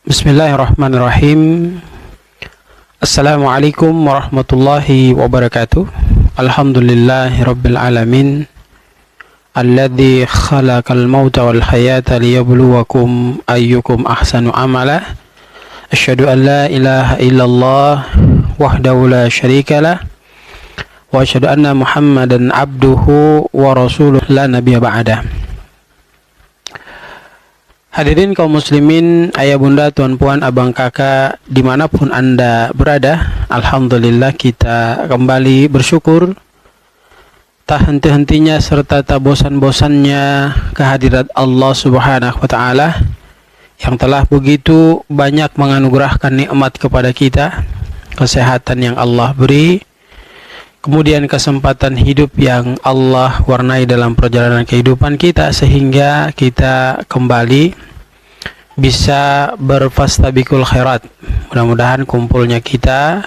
Bismillahirrahmanirrahim. Assalamualaikum warahmatullahi wabarakatuh. Alhamdulillahi rabbil alamin. Alladzi khalaqal mauta wal hayata liyabluwakum ayyukum ahsanu amala. Asyhadu an la ilaha illallah wahdahu la syarikalah wa asyhadu anna Muhammadan abduhu wa rasuluh la nabiyya ba'dah. Hadirin kaum muslimin, ayah bunda, tuan puan, abang kakak, dimanapun anda berada, alhamdulillah kita kembali bersyukur tak henti-hentinya serta tak bosan-bosannya kehadirat Allah subhanahu wa ta'ala yang telah begitu banyak menganugerahkan nikmat kepada kita, kesehatan yang Allah beri, kemudian kesempatan hidup yang Allah warnai dalam perjalanan kehidupan kita sehingga kita kembali bisa berfastabikul khairat. Mudah-mudahan kumpulnya kita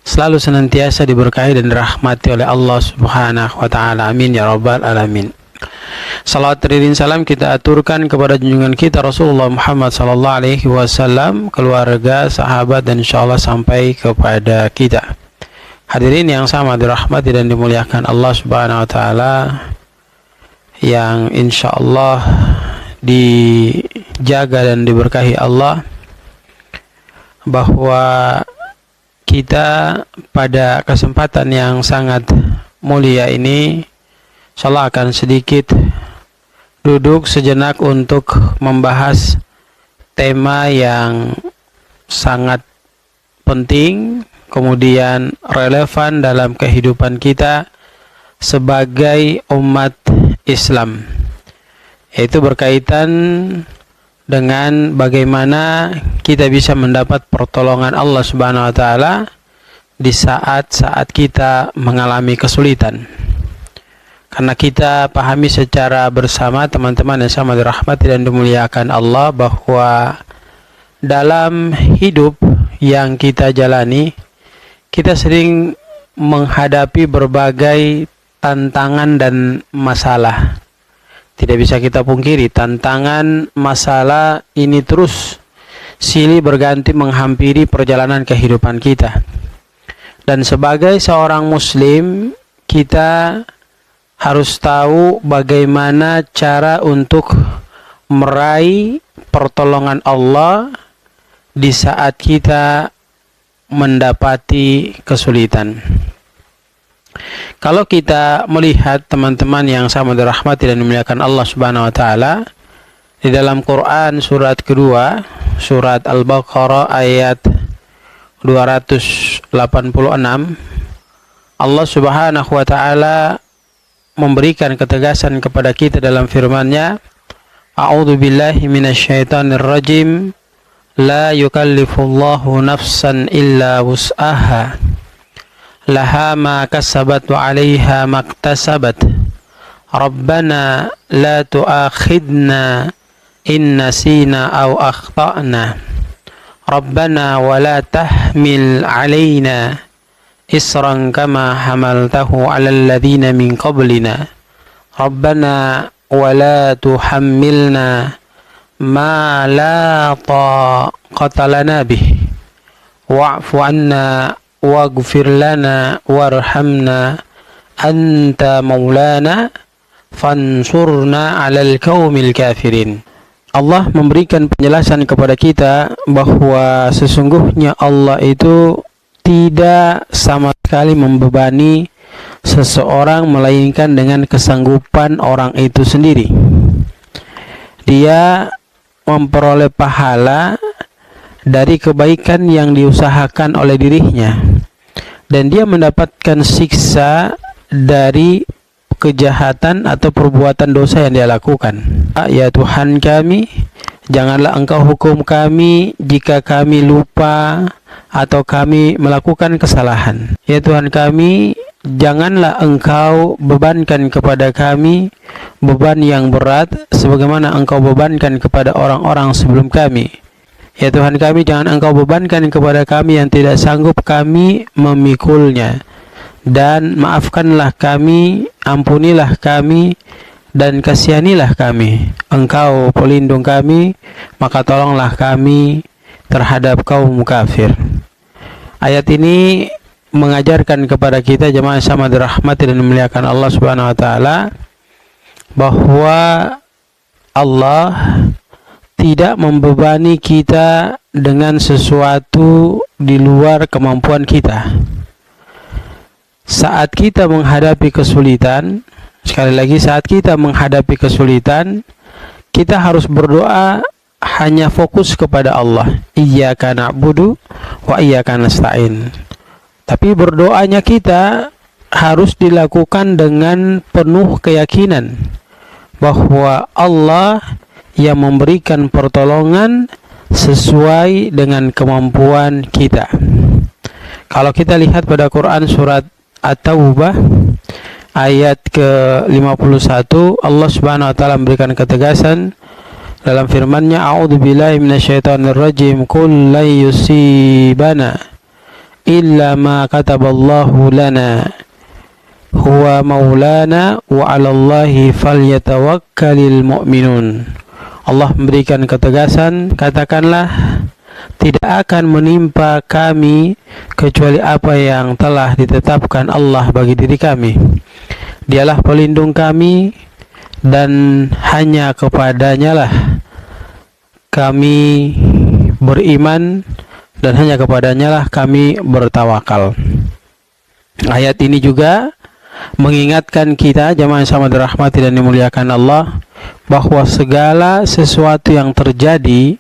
selalu senantiasa diberkahi dan dirahmati oleh Allah subhanahu wa ta'ala. Amin ya rabbal alamin. Salawat dan salam kita aturkan kepada junjungan kita Rasulullah Muhammad sallallahu alaihi wasallam, keluarga, sahabat, dan insyaallah sampai kepada kita. Hadirin yang sama dirahmati dan dimuliakan Allah subhanahu wa ta'ala, yang insyaallah dijaga dan diberkahi Allah, bahwa kita pada kesempatan yang sangat mulia ini insyaallah akan sedikit duduk sejenak untuk membahas tema yang sangat penting kemudian relevan dalam kehidupan kita sebagai umat Islam, yaitu berkaitan dengan bagaimana kita bisa mendapat pertolongan Allah subhanahu wa ta'ala di saat-saat kita mengalami kesulitan. Karena kita pahami secara bersama teman-teman yang sama dirahmati dan dimuliakan Allah, bahwa dalam hidup yang kita jalani kita sering menghadapi berbagai tantangan dan masalah. Tidak bisa kita pungkiri, tantangan masalah ini terus silih berganti menghampiri perjalanan kehidupan kita. Dan sebagai seorang muslim, kita harus tahu bagaimana cara untuk meraih pertolongan Allah di saat kita mendapati kesulitan. Kalau kita melihat teman-teman yang sama dirahmati dan dimuliakan Allah subhanahu wa ta'ala, di dalam Quran surat kedua, surat Al-Baqarah ayat 286, Allah subhanahu wa ta'ala memberikan ketegasan kepada kita dalam firman-Nya, A'udzu billahi minasyaitonir rajim, la yukallifullahu nafsan illa wus'aha, laha ma kasabat wa 'alaiha maktasabat, Rabbana la tu'akhidna in nasina aw akhtana, Rabbana wa la tahmil 'alaina isran kama hamaltahu 'alal ladzina min qablina, Rabbana wa la tuhammilna ma la taqata lana bih, wa'fu 'anna waghfir lana warhamna anta maulana fansurna 'alal qaumil kafirin. Allah memberikan penjelasan kepada kita bahwa sesungguhnya Allah itu tidak sama sekali membebani seseorang melainkan dengan kesanggupan orang itu sendiri. Dia memperoleh pahala dari kebaikan yang diusahakan oleh dirinya, dan dia mendapatkan siksa dari kejahatan atau perbuatan dosa yang dia lakukan. Ya Tuhan kami, janganlah Engkau hukum kami jika kami lupa atau kami melakukan kesalahan. Ya Tuhan kami, janganlah Engkau bebankan kepada kami beban yang berat sebagaimana Engkau bebankan kepada orang-orang sebelum kami. Ya Tuhan kami, jangan Engkau bebankan kepada kami yang tidak sanggup kami memikulnya. Dan maafkanlah kami, ampunilah kami, dan kasihanilah kami. Engkau pelindung kami, maka tolonglah kami terhadap kaum kafir. Ayat ini mengajarkan kepada kita jemaah sama dirahmati dan dimuliakan Allah Subhanahu wa taala bahwa Allah tidak membebani kita dengan sesuatu di luar kemampuan kita. Saat kita menghadapi kesulitan, sekali lagi saat kita menghadapi kesulitan, kita harus berdoa hanya fokus kepada Allah. Iyyaka na'budu wa iyyaka nasta'in. Tapi berdoanya kita harus dilakukan dengan penuh keyakinan bahwa Allah yang memberikan pertolongan sesuai dengan kemampuan kita. Kalau kita lihat pada Quran surat At-Taubah ayat ke-51, Allah Subhanahu wa taala memberikan ketegasan dalam firman-Nya, a'udzubillahi minasyaitonirrajim, qul la yusibana illa ma kataballahu lana huwa maulana wa 'alallahi falyatawakkalul mu'minun. Allah memberikan ketegasan, katakanlah tidak akan menimpa kami kecuali apa yang telah ditetapkan Allah bagi diri kami. Dialah pelindung kami dan hanya kepadanya lah kami beriman dan hanya kepadanya lah kami bertawakal. Ayat ini juga mengingatkan kita jemaah sama dirahmati dan dimuliakan Allah bahwa segala sesuatu yang terjadi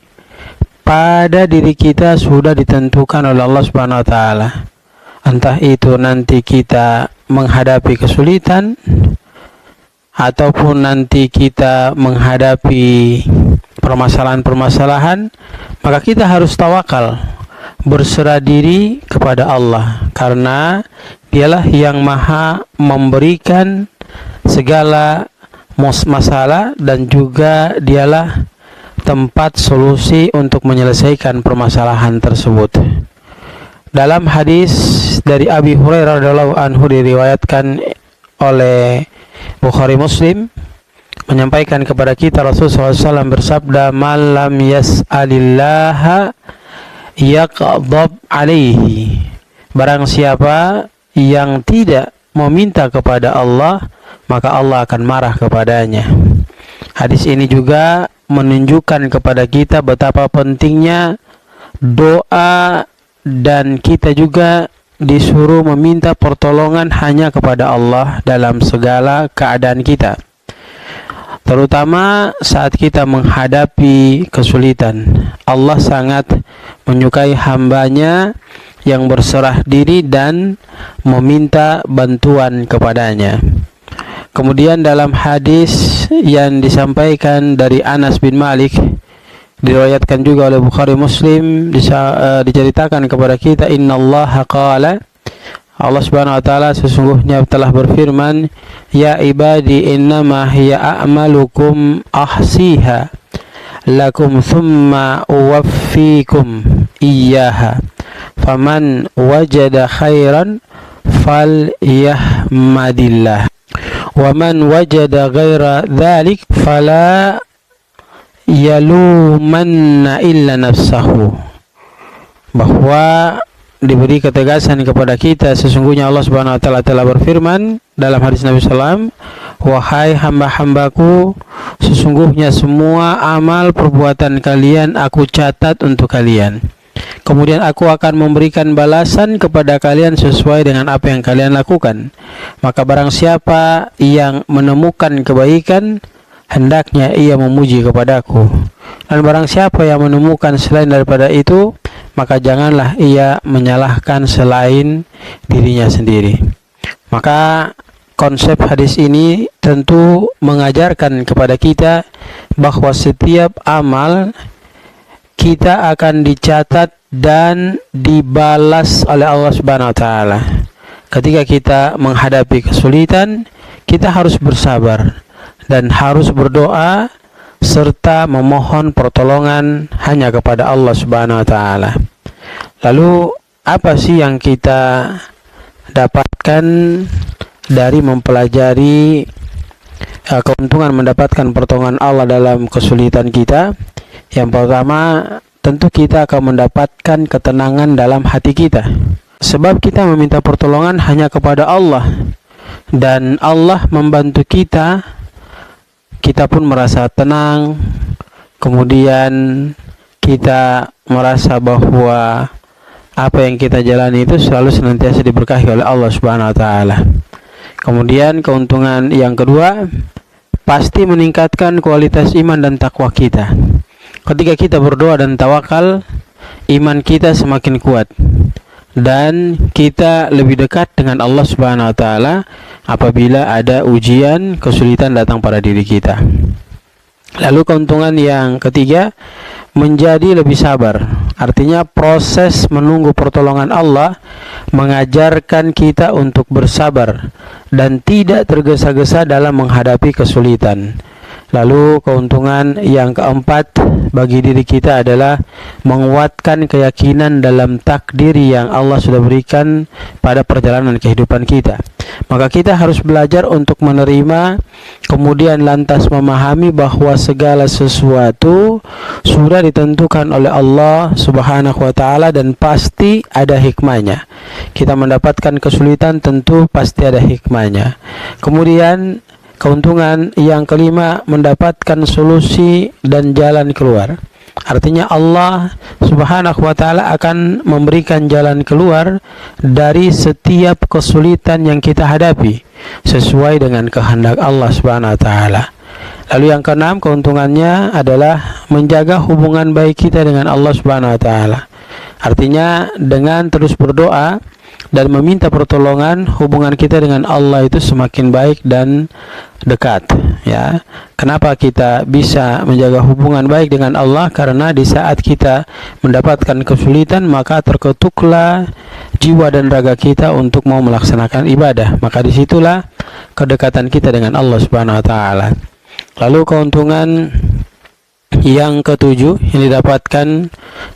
pada diri kita sudah ditentukan oleh Allah Subhanahu wa taala. Entah itu nanti kita menghadapi kesulitan ataupun nanti kita menghadapi permasalahan-permasalahan, maka kita harus tawakal, berserah diri kepada Allah, karena Dialah yang maha memberikan segala masalah dan juga Dialah tempat solusi untuk menyelesaikan permasalahan tersebut. Dalam hadis dari Abi Hurairah radhiyallahu anhu diriwayatkan oleh Bukhari Muslim, menyampaikan kepada kita Rasulullah SAW bersabda, "Man lam yas'alillaha yaqdab alaihi." Barang siapa yang tidak meminta kepada Allah, maka Allah akan marah kepadanya. Hadis ini juga menunjukkan kepada kita betapa pentingnya doa, dan kita juga disuruh meminta pertolongan hanya kepada Allah dalam segala keadaan kita, terutama saat kita menghadapi kesulitan. Allah sangat menyukai hambanya yang berserah diri dan meminta bantuan kepadanya. Kemudian dalam hadis yang disampaikan dari Anas bin Malik, diriwayatkan juga oleh Bukhari Muslim, diceritakan kepada kita, innallaha qala, Allah Subhanahu wa taala sesungguhnya telah berfirman, ya ibadi innama hiya a'malukum ahsiha lakum thumma uwaffikum iyyaha faman wajada khairan falyahmadillah wa man wajada ghaira dzalik fala yalumanna illa nafsahu. Bahwa diberi ketegasan kepada kita, sesungguhnya Allah Subhanahu wa taala telah berfirman dalam hadis Nabi sallallahu, wahai hamba-hambaku, sesungguhnya semua amal perbuatan kalian aku catat untuk kalian. Kemudian aku akan memberikan balasan kepada kalian sesuai dengan apa yang kalian lakukan. Maka barang siapa yang menemukan kebaikan, hendaknya ia memuji kepadaku. Dan barang siapa yang menemukan selain daripada itu, maka janganlah ia menyalahkan selain dirinya sendiri. Maka konsep hadis ini tentu mengajarkan kepada kita bahwa setiap amal kita akan dicatat dan dibalas oleh Allah Subhanahu wa taala. Ketika kita menghadapi kesulitan, kita harus bersabar dan harus berdoa serta memohon pertolongan hanya kepada Allah Subhanahu wa taala. Lalu apa sih yang kita dapatkan dari mempelajari keuntungan mendapatkan pertolongan Allah dalam kesulitan kita? Yang pertama, tentu kita akan mendapatkan ketenangan dalam hati kita. Sebab kita meminta pertolongan hanya kepada Allah, dan Allah membantu kita, kita pun merasa tenang. Kemudian kita merasa bahwa apa yang kita jalani itu selalu senantiasa diberkahi oleh Allah Subhanahu wa taala. Kemudian keuntungan yang kedua, pasti meningkatkan kualitas iman dan takwa kita. Ketika kita berdoa dan tawakal, iman kita semakin kuat dan kita lebih dekat dengan Allah Subhanahu wa taala apabila ada ujian, kesulitan datang pada diri kita. Lalu keuntungan yang ketiga, menjadi lebih sabar. Artinya proses menunggu pertolongan Allah mengajarkan kita untuk bersabar dan tidak tergesa-gesa dalam menghadapi kesulitan. Lalu keuntungan yang keempat bagi diri kita adalah menguatkan keyakinan dalam takdir yang Allah sudah berikan pada perjalanan kehidupan kita. Maka kita harus belajar untuk menerima, kemudian lantas memahami bahwa segala sesuatu sudah ditentukan oleh Allah Subhanahu wa taala dan pasti ada hikmahnya. Kita mendapatkan kesulitan tentu pasti ada hikmahnya. Kemudian keuntungan yang kelima, mendapatkan solusi dan jalan keluar. Artinya Allah Subhanahu wa taala akan memberikan jalan keluar dari setiap kesulitan yang kita hadapi sesuai dengan kehendak Allah Subhanahu wa taala. Lalu yang keenam, keuntungannya adalah menjaga hubungan baik kita dengan Allah Subhanahu wa taala. Artinya dengan terus berdoa dan meminta pertolongan, hubungan kita dengan Allah itu semakin baik dan dekat, ya. Kenapa kita bisa menjaga hubungan baik dengan Allah? Karena di saat kita mendapatkan kesulitan, maka terketuklah jiwa dan raga kita untuk mau melaksanakan ibadah. Maka disitulah kedekatan kita dengan Allah Subhanahu wa taala. Lalu keuntungan yang ketujuh yang didapatkan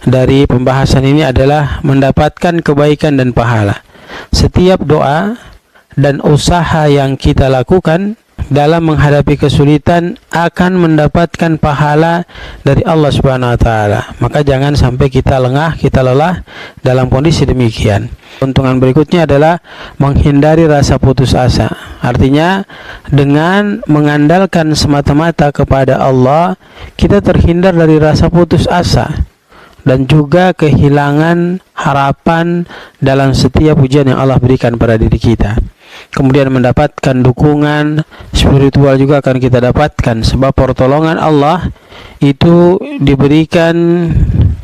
dari pembahasan ini adalah mendapatkan kebaikan dan pahala. Setiap doa dan usaha yang kita lakukan dalam menghadapi kesulitan akan mendapatkan pahala dari Allah Subhanahu wa taala. Maka jangan sampai kita lengah, kita lelah dalam kondisi demikian. Keuntungan berikutnya adalah menghindari rasa putus asa. Artinya dengan mengandalkan semata-mata kepada Allah, kita terhindar dari rasa putus asa dan juga kehilangan harapan dalam setiap ujian yang Allah berikan pada diri kita. Kemudian mendapatkan dukungan spiritual juga akan kita dapatkan, sebab pertolongan Allah itu diberikan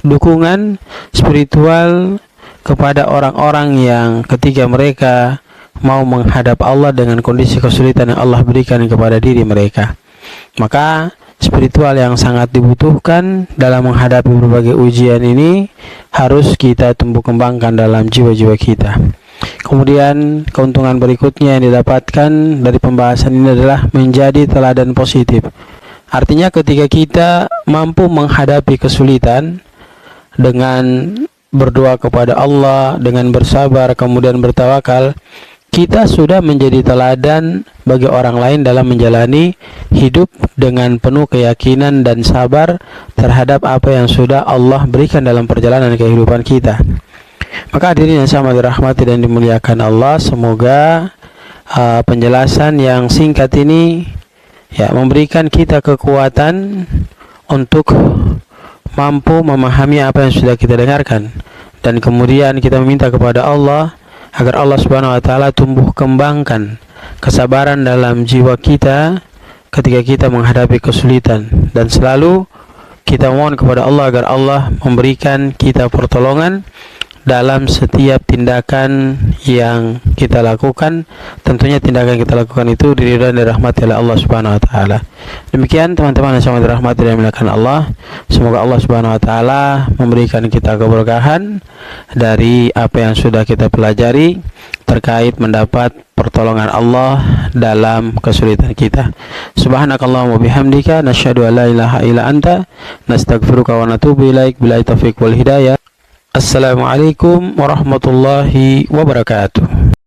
dukungan spiritual kepada orang-orang yang ketika mereka mau menghadap Allah dengan kondisi kesulitan yang Allah berikan kepada diri mereka. Maka spiritual yang sangat dibutuhkan dalam menghadapi berbagai ujian ini harus kita tumbuh kembangkan dalam jiwa-jiwa kita. Kemudian keuntungan berikutnya yang didapatkan dari pembahasan ini adalah menjadi teladan positif. Artinya ketika kita mampu menghadapi kesulitan dengan berdoa kepada Allah, dengan bersabar, kemudian bertawakal, kita sudah menjadi teladan bagi orang lain dalam menjalani hidup dengan penuh keyakinan dan sabar terhadap apa yang sudah Allah berikan dalam perjalanan kehidupan kita. Maka hadirin yang sama dirahmati dan dimuliakan Allah, semoga penjelasan yang singkat ini ya memberikan kita kekuatan untuk mampu memahami apa yang sudah kita dengarkan, dan kemudian kita meminta kepada Allah agar Allah Subhanahu wa taala tumbuh kembangkan kesabaran dalam jiwa kita ketika kita menghadapi kesulitan, dan selalu kita mohon kepada Allah agar Allah memberikan kita pertolongan dalam setiap tindakan yang kita lakukan. Tentunya tindakan yang kita lakukan itu diridhai dan dirahmati oleh Allah Subhanahu wa taala. Demikian teman-teman yang sangat dirahmati dan dimuliakan Allah, semoga Allah Subhanahu wa taala memberikan kita keberkahan dari apa yang sudah kita pelajari terkait mendapat pertolongan Allah dalam kesulitan kita. Subhanakallahumma bihamdika nasyhadu an la ilaha illa anta nastaghfiruka wa natubu ilaik. Billahi taufiq wal hidayah. Assalamualaikum warahmatullahi wabarakatuh.